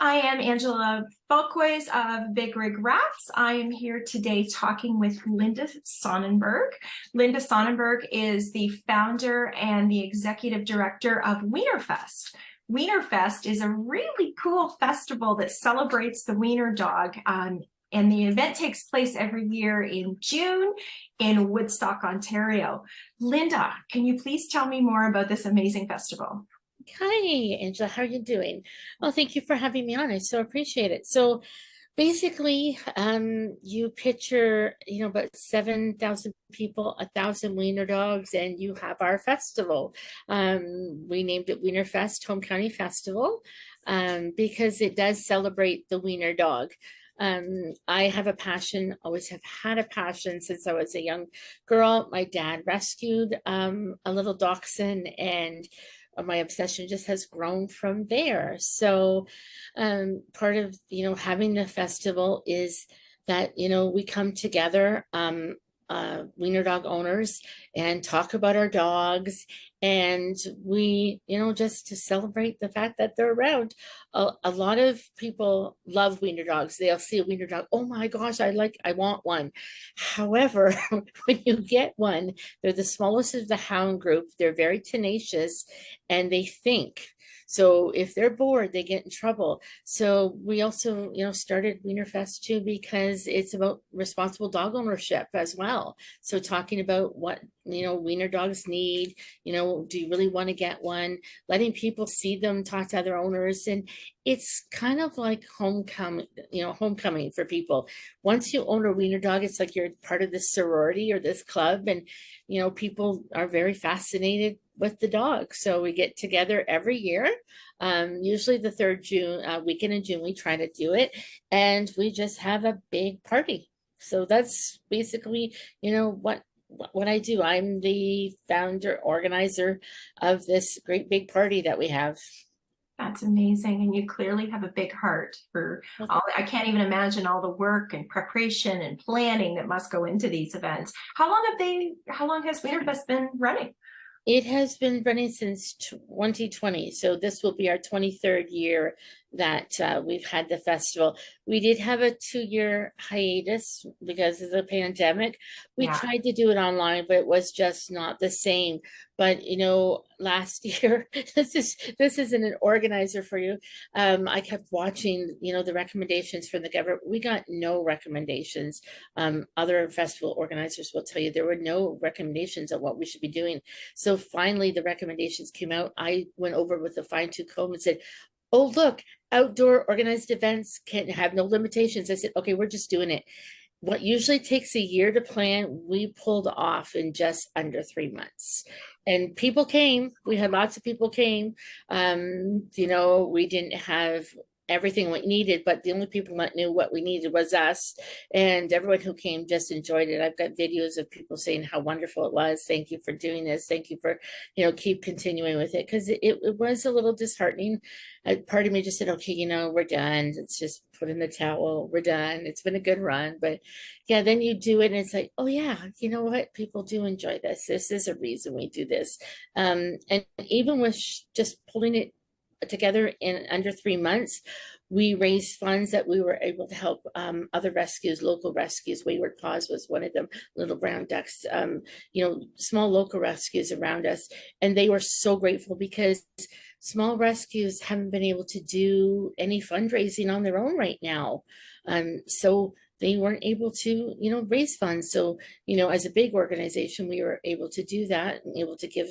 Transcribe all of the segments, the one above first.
I am Angela Falkways of Big Rig Rats. I am here today talking with Linda Sonnenburg. Linda Sonnenburg is the founder and the executive director of Wienerfest. Wienerfest is a really cool festival that celebrates the wiener dog. And the event takes place every year in June in Woodstock, Ontario. Linda, can you please tell me more about this amazing festival? Hi, Angela. How are you doing? Well, thank you for having me on. I so appreciate it. So basically, you picture, about 7,000 people, 1,000 wiener dogs, and you have our festival. We named it Wienerfest Home County Festival, because it does celebrate the wiener dog. I have a passion, always have had a passion since I was a young girl. My dad rescued a little dachshund, and my obsession just has grown from there. So part of having the festival is that we come together, wiener dog owners, and talk about our dogs, and we just to celebrate the fact that they're around. A lot of people love wiener dogs. They'll see a wiener dog, oh my gosh, I want one. However, when you get one, they're the smallest of the hound group. They're very tenacious, and they think. So if they're bored, they get in trouble. So we also, started Wienerfest too, because it's about responsible dog ownership as well. So talking about what, wiener dogs need, do you really want to get one? Letting people see them, talk to other owners. And it's kind of like homecoming for people. Once you own a wiener dog, it's like you're part of this sorority or this club. And, people are very fascinated with the dog. So we get together every year, usually the third June weekend in June, we try to do it, and we just have a big party. So that's basically, what I do. I'm the founder, organizer of this great big party that we have. That's amazing. And you clearly have a big heart for all. I can't even imagine all the work and preparation and planning that must go into these events. How long has Wienerfest been running? It has been running since 2020, so this will be our 23rd year that we've had the festival. We did have a 2-year hiatus because of the pandemic. We Yeah. tried to do it online, but it was just not the same. But last year, this isn't an organizer for you. I kept watching, the recommendations from the government. We got no recommendations. Other festival organizers will tell you there were no recommendations on what we should be doing. So finally, the recommendations came out. I went over with a fine-tooth comb and said, oh, look, outdoor organized events can have no limitations. I said, okay, we're just doing it. What usually takes a year to plan, we pulled off in just under 3 months. And people came. We had lots of people came. We didn't have everything we needed, but the only people that knew what we needed was us. And everyone who came just enjoyed it. I've got videos of people saying how wonderful it was. Thank you for doing this. Thank you for, keep continuing with it. Because it was a little disheartening. Part of me just said, okay, we're done. Let's just put in the towel. We're done. It's been a good run. But yeah, then you do it and it's like, oh yeah, you know what? People do enjoy this. This is a reason we do this. And even with just pulling it together in under 3 months, we raised funds that we were able to help other rescues, local rescues. Wayward Paws was one of them, Little Brown Ducks, small local rescues around us. And they were so grateful because small rescues haven't been able to do any fundraising on their own right now. So they weren't able to, raise funds. So, as a big organization, we were able to do that and able to give,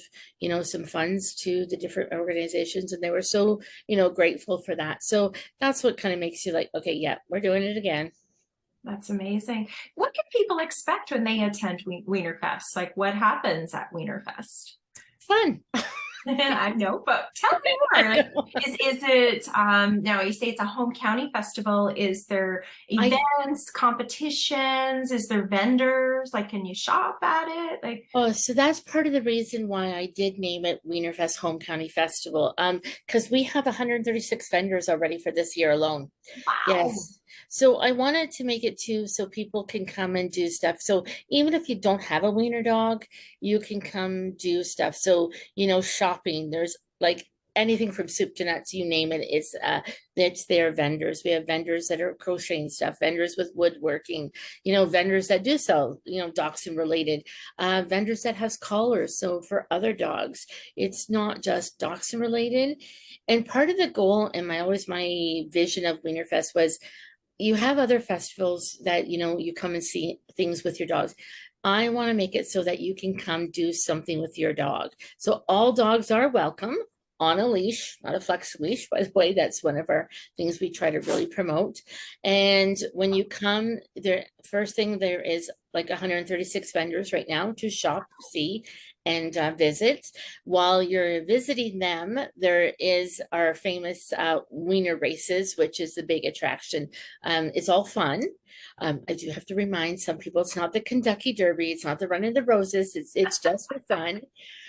some funds to the different organizations. And they were so, grateful for that. So that's what kind of makes you like, okay, yeah, we're doing it again. That's amazing. What can people expect when they attend Wienerfest? Like what happens at Wienerfest? Fun. I know, but tell me more. Like, is it now you say it's a home county festival? Is there events, competitions? Is there vendors? Like, can you shop at it? Like, oh, so that's part of the reason why I did name it Wienerfest Home County Festival. Because we have 136 vendors already for this year alone. wow. Yes. So I wanted to make it too so people can come and do stuff. So even if you don't have a wiener dog, you can come do stuff. So, shopping, there's like anything from soup to nuts, you name it, it's their vendors. We have vendors that are crocheting stuff, vendors with woodworking, vendors that do sell, dachshund related, vendors that has collars. So for other dogs, it's not just dachshund related. And part of the goal and my vision of Wienerfest was you have other festivals that, you come and see things with your dogs. I want to make it so that you can come do something with your dog. So all dogs are welcome on a leash, not a flex leash, by the way. That's one of our things we try to really promote. And when you come there, first thing, there is like 136 vendors right now to shop, see, and visit. While you're visiting them, there is our famous wiener races, which is the big attraction. It's all fun. I do have to remind some people it's not the Kentucky Derby, it's not the Run of the Roses, it's just for fun.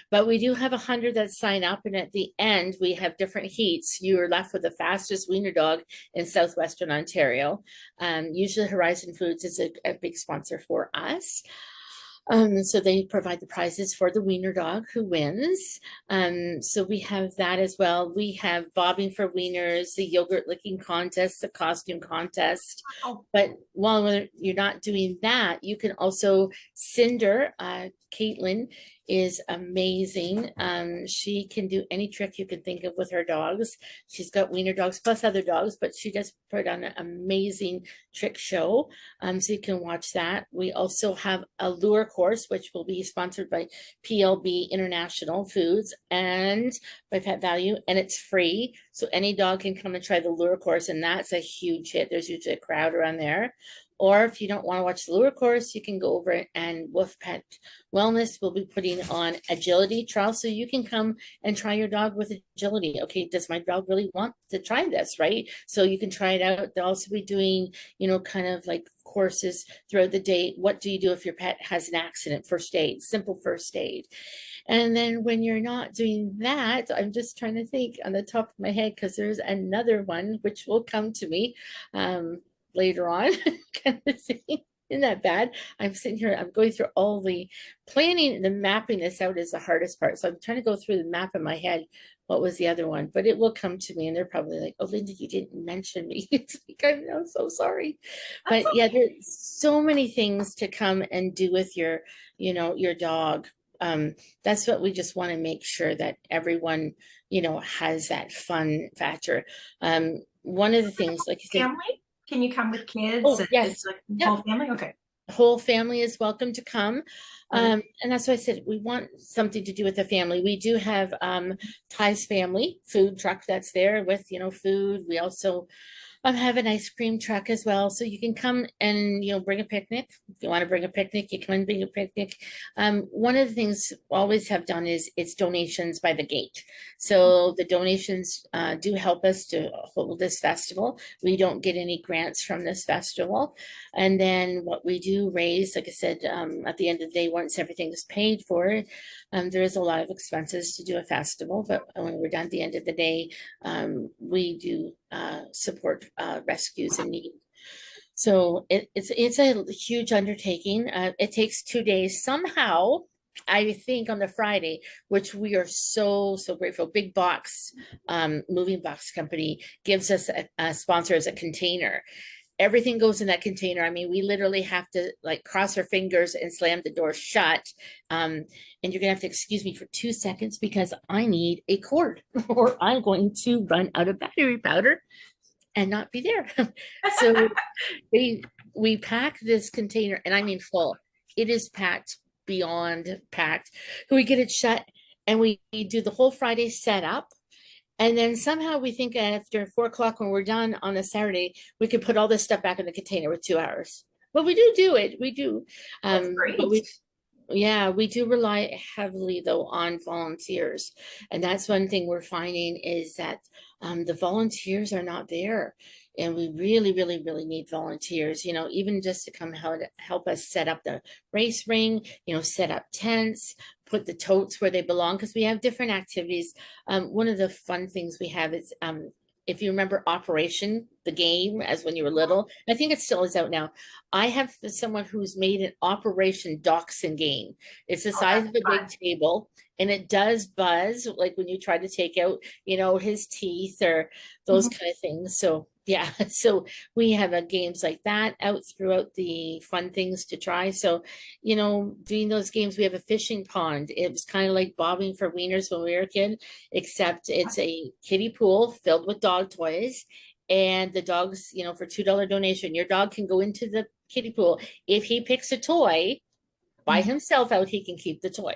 But we do have 100 that sign up, and at the end, we have different heats. You are left with the fastest wiener dog in Southwestern Ontario. Usually Horizon Foods is a big sponsor for us. So they provide the prizes for the wiener dog who wins. So we have that as well. We have bobbing for wieners, the yogurt licking contest, the costume contest. Oh, But while you're not doing that, you can also Cinder, Caitlin is amazing. She can do any trick you can think of with her dogs. She's got wiener dogs plus other dogs, but she just put on an amazing trick show. So you can watch that. We also have a lure course, which will be sponsored by PLB International Foods and by Pet Value, and it's free. So any dog can come and try the lure course, and that's a huge hit. There's usually a crowd around there. Or if you don't want to watch the lure course, you can go over and Wolf Pet Wellness will be putting on agility trial. So you can come and try your dog with agility. Okay, does my dog really want to try this, right? So you can try it out. They'll also be doing, kind of like courses throughout the day. What do you do if your pet has an accident? First aid, simple first aid. And then when you're not doing that, I'm just trying to think on the top of my head, because there's another one which will come to me later on kind of thing. Isn't that bad? I'm sitting here, I'm going through all the planning, the mapping this out is the hardest part. So I'm trying to go through the map in my head. What was the other one? But it will come to me, and they're probably like, oh, Linda, you didn't mention me. It's like, I'm so sorry. But yeah, there's so many things to come and do with your dog. That's what we just want to make sure that everyone, has that fun factor. One of the things, like you said, family? Can you come with kids? oh, yes. It's like Yep. whole family? Okay. The whole family is welcome to come. And that's why I said we want something to do with the family. We do have Ty's family food truck that's there with, food. We also have an ice cream truck as well. So you can come and, bring a picnic. If you want to bring a picnic, you come and bring a picnic. One of the things we always have done is it's donations by the gate. So the donations do help us to hold this festival. We don't get any grants from this festival. And then what we do raise, like I said, at the end of the day, once everything is paid for, there is a lot of expenses to do a festival. But when we're done at the end of the day, we do support rescues in need. So it's a huge undertaking. It takes 2 days. Somehow, I think on the Friday, which we are so grateful, Big Box moving box company gives us a sponsor as a container. Everything goes in that container. I mean, we literally have to like cross our fingers and slam the door shut. And you're gonna have to excuse me for 2 seconds because I need a cord or I'm going to run out of battery powder and not be there. So we pack this container, and I mean full. It is packed beyond packed. We get it shut, and we do the whole Friday setup. And then somehow we think after 4 o'clock when we're done on the Saturday, we can put all this stuff back in the container with 2 hours. But we do it. We do. That's great. But we do rely heavily though on volunteers. And that's one thing we're finding is that the volunteers are not there. And we really, really, really need volunteers, even just to come help us set up the race ring, set up tents, put the totes where they belong, because we have different activities. One of the fun things we have is if you remember Operation, the game, as when you were little. I think it still is out now. I have someone who's made an Operation Dachshund game. It's the Oh, size that's of a big fun. table, and it does buzz like when you try to take out, his teeth or those Mhm. kind of things. So yeah, so we have games like that out throughout the fun things to try. So, doing those games, we have a fishing pond. It was kind of like bobbing for wieners when we were a kid, except it's a kiddie pool filled with dog toys. And the dogs, for $2 donation, your dog can go into the kiddie pool. If he picks a toy by Mhm. himself out, he can keep the toy.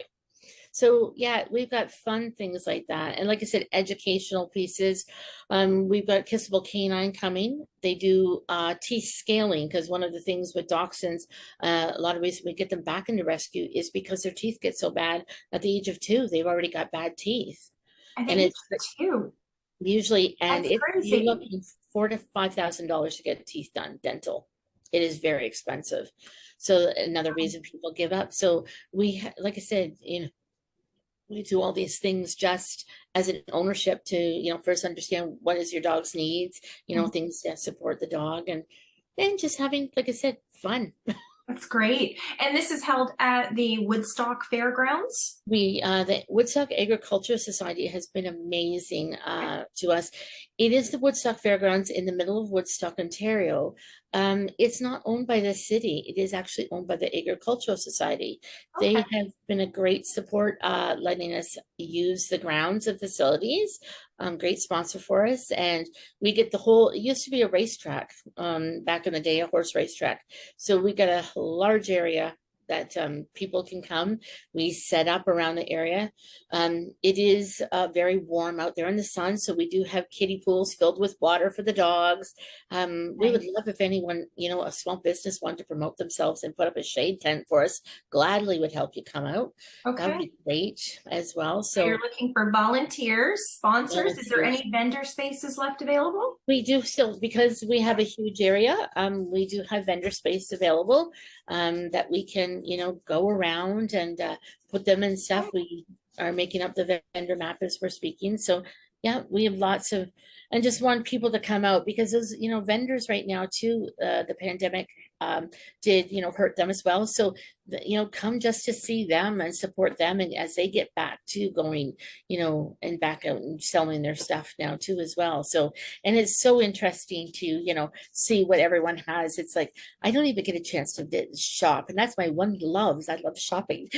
So yeah, we've got fun things like that. And like I said, educational pieces. We've got Kissable Canine coming. They do teeth scaling because one of the things with dachshunds, a lot of reason we get them back into rescue is because their teeth get so bad at the age of 2. They've already got bad teeth. At the And age it's of two. usually, and That's if you're crazy. looking $4,000 to $5,000 to get teeth done, dental, it is very expensive. So another reason people give up. So like I said, we do all these things just as an ownership to, first understand what is your dog's needs, Mhm. things that support the dog and just having, like I said, fun. That's great. And this is held at the Woodstock Fairgrounds. The Woodstock Agricultural Society has been amazing to us. It is the Woodstock Fairgrounds in the middle of Woodstock, Ontario. It's not owned by the city. It is actually owned by the Agricultural Society. Okay. They have been a great support, letting us use the grounds and facilities. Great sponsor for us, and we get the whole. It used to be a racetrack, back in the day, a horse racetrack. So we got a large area that people can come. We set up around the area. It is very warm out there in the sun, so we do have kiddie pools filled with water for the dogs. We would Nice. love if anyone, a small business wanted to promote themselves and put up a shade tent for us. Gladly would help you come out. That would Okay. be great as well. So you're So looking for volunteers, sponsors. Is there volunteers. any vendor spaces left available? We do still, because we have a huge area, we do have vendor space available, that we can, go around and put them in stuff. We are making up the vendor map as we're speaking. So yeah, we have lots of, and just want people to come out because those, vendors right now too, the pandemic did, hurt them as well. So, come just to see them and support them. And as they get back to going, and back out and selling their stuff now too as well. So, and it's so interesting to, see what everyone has. It's like, I don't even get a chance to shop. And that's my one love is I love shopping.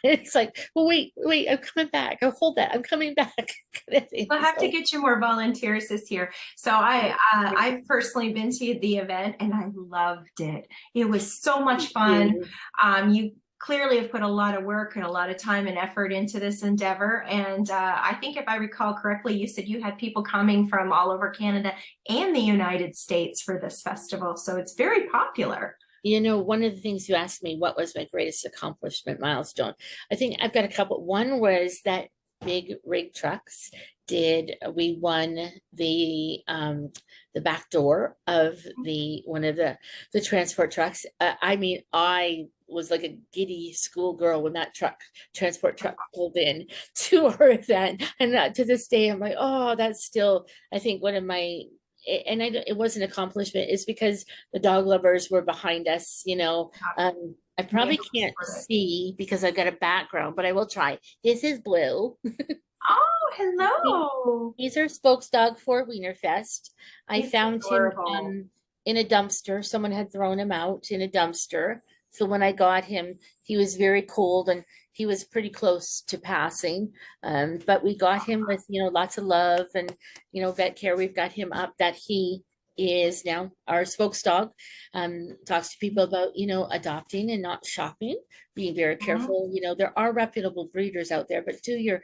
It's like, well, wait, I'm coming back. Oh, hold that. I'm coming back. Kind of thing. We'll have to So, get you more volunteers this year. So I've personally been to the event and I loved it. It was so much thank fun. you. You clearly have put a lot of work and a lot of time and effort into this endeavor. And I think if I recall correctly, you said you had people coming from all over Canada and the United States for this festival. So it's very popular. One of the things you asked me, what was my greatest accomplishment milestone? I think I've got a couple. One was that big rig trucks we won the back door of the one of the transport trucks. I mean, I was like a giddy schoolgirl when that transport truck pulled in to our event, and to this day, I'm like, oh, that's still, I think, one of my, and it was an accomplishment is because the dog lovers were behind us, I To be able probably to can't support it. see because I've got a background, but I will try. This is Blue. Oh, hello. He's our spokes dog for Wienerfest. I He's found him adorable. in a dumpster. Someone had thrown him out in a dumpster. So when I got him, he was very cold and he was pretty close to passing. But we got him with, lots of love and, vet care. We've got him up that he is now our spokes dog. Talks to people about, adopting and not shopping, being very Mhm. careful. There are reputable breeders out there, but do your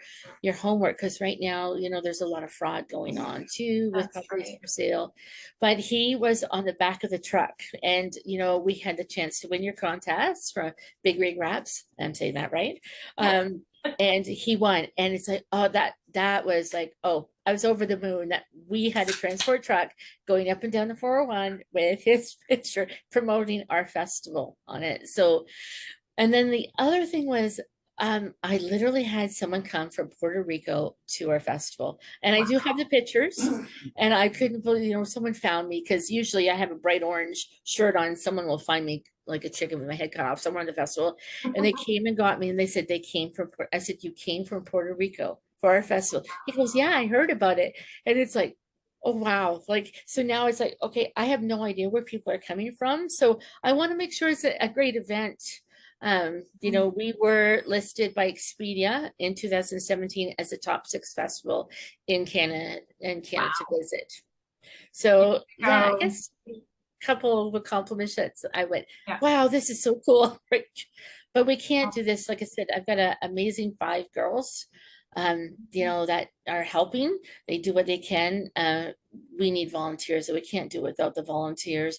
homework because right now, there's a lot of fraud going on too with That's puppies right. for sale. But he was on the back of the truck, and we had the chance to win your contest for Big Rig Wraps. I'm saying that right. Yes. And he won, and it's like, oh, that was like, oh, I was over the moon that we had a transport truck going up and down the 401 with his picture promoting our festival on it. So, and then the other thing was I literally had someone come from Puerto Rico to our festival, and I do have the pictures. And I couldn't believe, someone found me because usually I have a bright orange shirt on. Someone will find me like a chicken with my head cut off somewhere on the festival, and they came and got me, and they said they came from. I said, "You came from Puerto Rico for our festival?" He goes, "Yeah, I heard about it," and it's like, oh wow, like so now it's like, okay, I have no idea where people are coming from, so I want to make sure it's a great event. We were listed by Expedia in 2017 as the top 6 festival in Canada to Wow. visit. So yeah, I So, guess a couple of accomplishments. I went, yeah. wow, this is so cool. Right? But we can't do this. Like I said, I've got an amazing 5 girls, that are helping. They do what they can. We need volunteers, so we can't do it without the volunteers.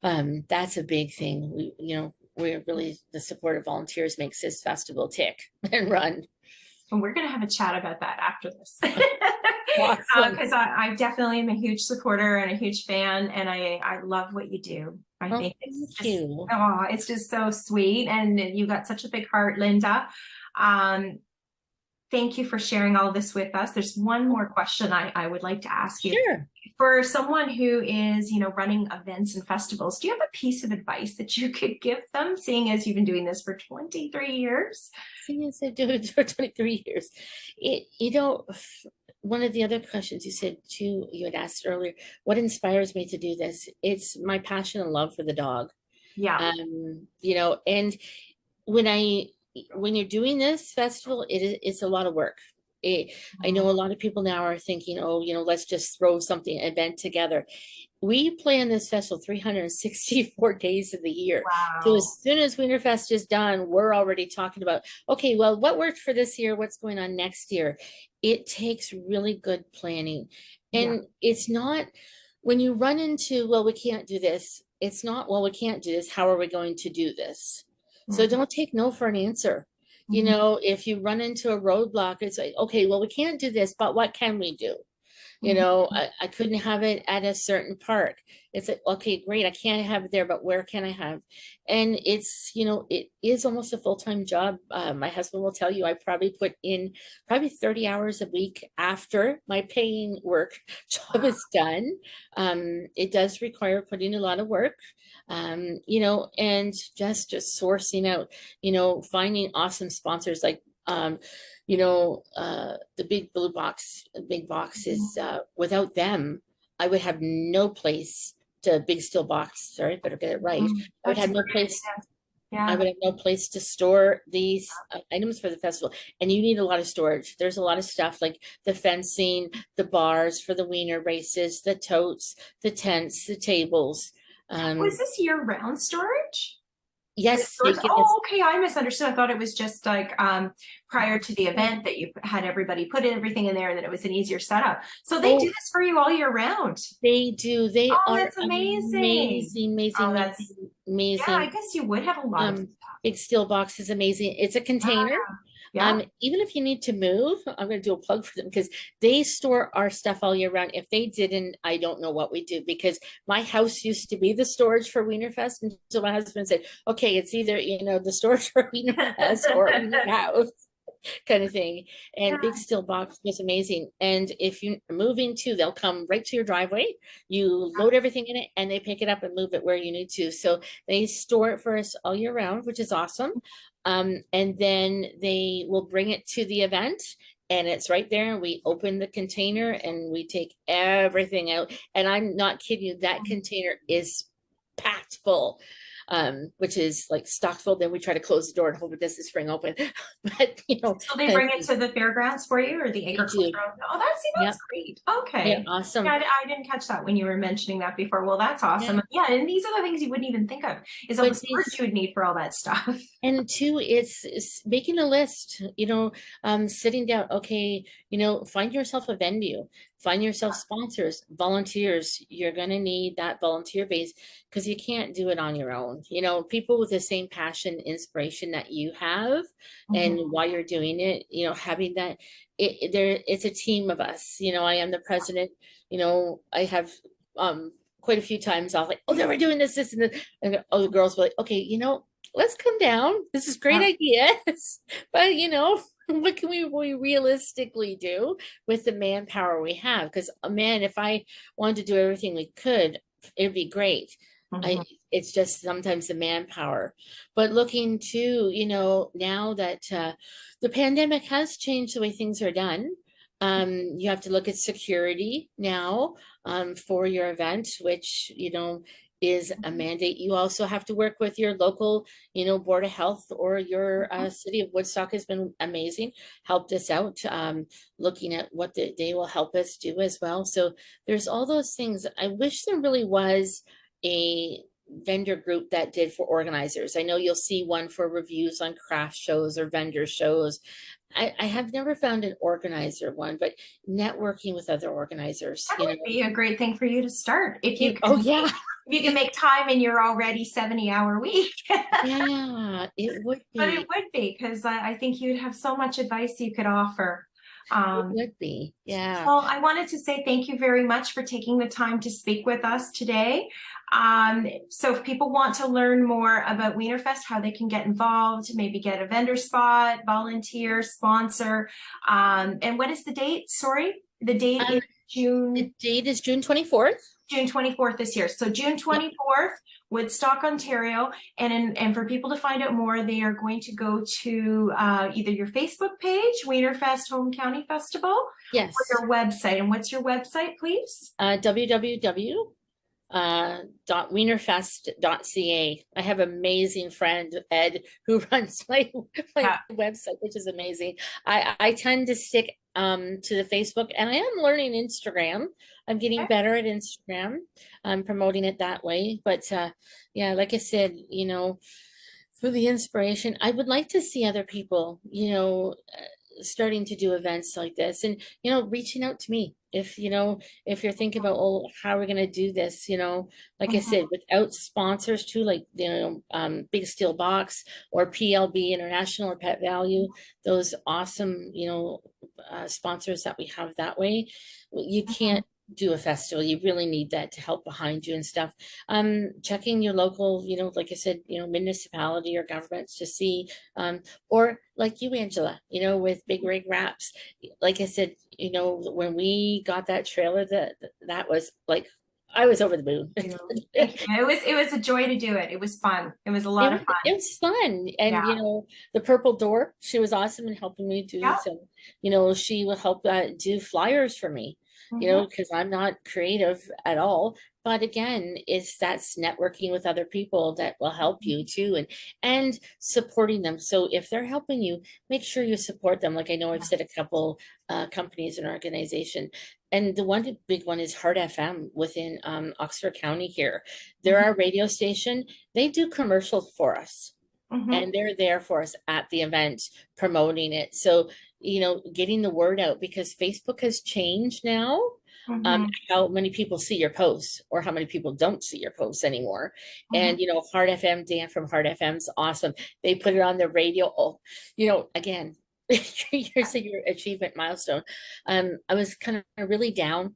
That's a big thing. We're really, the support of volunteers makes this festival tick and run. And we're going to have a chat about that after this. Awesome. Because I definitely am a huge supporter and a huge fan, and I love what you do. I Well, think it's thank just, you. oh, it's just so sweet, and you got such a big heart, Linda. Um, Thank you for sharing all this with us. There's one more question I would like to ask you. Sure. For someone who is, running events and festivals, do you have a piece of advice that you could give them, seeing as you've been doing this for 23 years? Seeing as I've done it for 23 years, one of the other questions you said too, you had asked earlier, what inspires me to do this? It's my passion and love for the dog. Yeah. And when I when you're doing this festival, it's a lot of work. I know a lot of people now are thinking, oh, let's just throw something event together. We plan this festival 364 days of the year. So Wow. as soon as Wienerfest is done, we're already talking about, okay, well, what worked for this year? What's going on next year? It takes really good planning. Yeah. And it's not when you run into, well, we can't do this. It's not, well, we can't do this. How are we going to do this? So Mhm. don't take no for an answer. Mhm. If you run into a roadblock, it's like, okay, well, we can't do this, but what can we do? Mhm. I couldn't have it at a certain park. It's like, okay, great, I can't have it there, but where can I have? And it is almost a full-time job. My husband will tell you I probably put in probably 30 hours a week after my paying work job is done. It does require putting a lot of work, and just sourcing out, finding awesome sponsors like the big box is, without them, I would have no place to big steel box. Sorry, better get it right. Mhm. I would That's have no great. place. I Yeah. would have no place to store these items for the festival. And you need a lot of storage. There's a lot of stuff like the fencing, the bars for the wiener races, the totes, the tents, the tables. Was Um, this year-round storage? The yes, stores? Oh, okay. I misunderstood. I thought it was just like prior to the yes. event that you had everybody put everything in there, and that it was an easier setup. So they do Oh, this for you all year round. they do. They Oh, are that's amazing. amazing, Oh, amazing, that's, amazing, yeah, I amazing. guess you would have a lot of Um, Big steel box is amazing. It's a container. yeah. Even if you need to move, I'm going to do a plug for them because they store our stuff all year round. If they didn't, I don't know what we do because my house used to be the storage for Wienerfest. And so my husband said, okay, it's either, the storage for Wienerfest or we need a house kind of thing. Yeah. And Big Steel Box was amazing. And if you're moving too, they'll come right to your driveway. You load everything in it and they pick it up and move it where you need to. So they store it for us all year round, which is awesome. And then they will bring it to the event and it's right there. And we open the container and we take everything out. And I'm not kidding you, that container is packed full, which is like stock full. Then we try to close the door and hope it doesn't spring open. But So they bring it to the fairgrounds for you, or the they do. agricultural? Oh, that's, see, Yeah, that's great. they're Okay. awesome. Yeah, I didn't catch that when you were mentioning that before. Well, that's Yeah, awesome. Yeah, and these are the things you wouldn't even think of, is all the but storage these you would need for all that stuff. and two, it's making a list, sitting down, okay, find yourself a venue, find yourself sponsors, volunteers. You're going to need that volunteer base because you can't do it on your own. People with the same passion, inspiration that you have, and Mhm. while you're doing it, having that, it's a team of us. I am the president, I have, quite a few times I'll like, oh, they were doing this, and the girls were like, okay, let's come down. This is great Yeah. ideas, but what can we realistically do with the manpower we have? Because man, if I wanted to do everything we could, it'd be great. I Mhm. It's just sometimes the manpower. But looking to, now that the pandemic has changed the way things are done, you have to look at security now for your event, which is a mandate. You also have to work with your local, Board of Health, or your city of Woodstock has been amazing, helped us out, looking at what they will help us do as well. So there's all those things. I wish there really was a vendor group that did for organizers. I know you'll see one for reviews on craft shows or vendor shows. I have never found an organizer one, but networking with other organizers, That would be a great thing for you to start if you Oh can yeah. if you can make time in your already 70-hour week. Yeah, it would But it be. would be, because I think you'd have so much advice you could offer. It Um, would be. Yeah. well, I wanted to say thank you very much for taking the time to speak with us today. So if people want to learn more about Wienerfest, how they can get involved, maybe get a vendor spot, volunteer, sponsor, and what is the date? Sorry, the date Um, is June. the date is June 24th. June 24th this year. So June Yep. 24th, Woodstock, Ontario. And for people to find out more, they are going to go to either your Facebook page, Wienerfest Home County Festival, or Yes. your website. And what's your website, please? www .wienerfest.ca. I have an amazing friend, Ed, who runs my Yeah. website, which is amazing. I tend to stick to the Facebook, and I am learning Instagram. I'm getting Okay. better at Instagram. I'm promoting it that way. But yeah, like I said, for the inspiration, I would like to see other people, starting to do events like this, and reaching out to me if you're thinking about, oh, how are we going to do this, like I Mhm. said, without sponsors too, like Big Steel Box or PLB International or Pet Value, those awesome sponsors that we have that way. You Mhm. can't do a festival. You really need that to help behind you and stuff. Checking your local, like I said, municipality or governments to see, or like you, Angela, with Big Rig Wraps. Like I said, when we got that trailer, that was like, I was over the moon. Thank you. Thank you. It was a joy to do it. It was fun. It was a lot of It fun. was fun. Yeah. And the Purple Door, she was awesome in helping me do Yeah. some, she will help do flyers for me, Mhm. because I'm not creative at all. But again, it's that's networking with other people that will help you too, and supporting them. So if they're helping you, make sure you support them. Like I know I've said a couple companies and organization. And the one big one is Heart FM within Oxford County here. They're Mhm. our radio station. They do commercials for us, Mhm. and they're there for us at the event promoting it. So, getting the word out, because Facebook has changed now, Mhm. how many people see your posts or how many people don't see your posts anymore. Mhm. And, Heart FM, Dan from Heart FM's awesome. They put it on the radio. Oh, again, here's your achievement milestone. I was kind of really down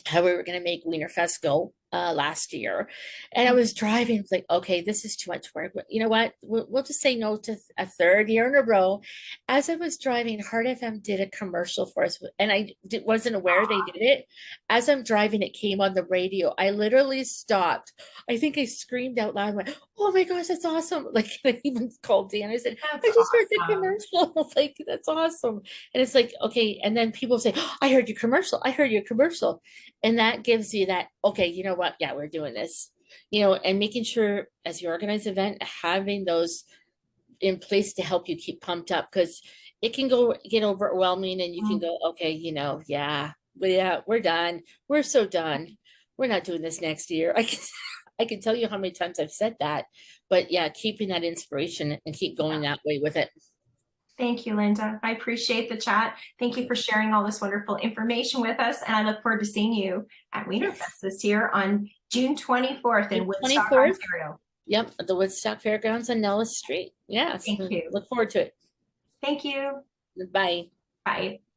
how we were going to make Wienerfest go last year. And I was driving, it's like, okay, this is too much work. But you know what? We'll just say no to a third year in a row. As I was driving, Heart FM did a commercial for us, and wasn't aware they did it. As I'm driving, it came on the radio. I literally stopped. I think I screamed out loud, and went, oh my gosh, that's awesome. Like, I even called Dan. I said, That's I just heard the awesome. commercial. Like, that's awesome. And it's like, okay. And then people say, oh, I heard your commercial. I heard your commercial. And that gives you that, okay, you know what? Yeah, we're doing this, and making sure as you organize an event, having those in place to help you keep pumped up, because it can get overwhelming, and you can Mhm. go, okay, yeah, we're done. We're so done. We're not doing this next year. I can tell you how many times I've said that, but yeah, keeping that inspiration and keep going that way with it. Thank you, Linda. I appreciate the chat. Thank you for sharing all this wonderful information with us. And I look forward to seeing you at Yes. Wienerfest this year on June 24th in June Woodstock, 24th. Ontario. Yep, at the Woodstock Fairgrounds on Nellis Street. Yes, Thank you. look forward to it. Thank you. Bye. Bye.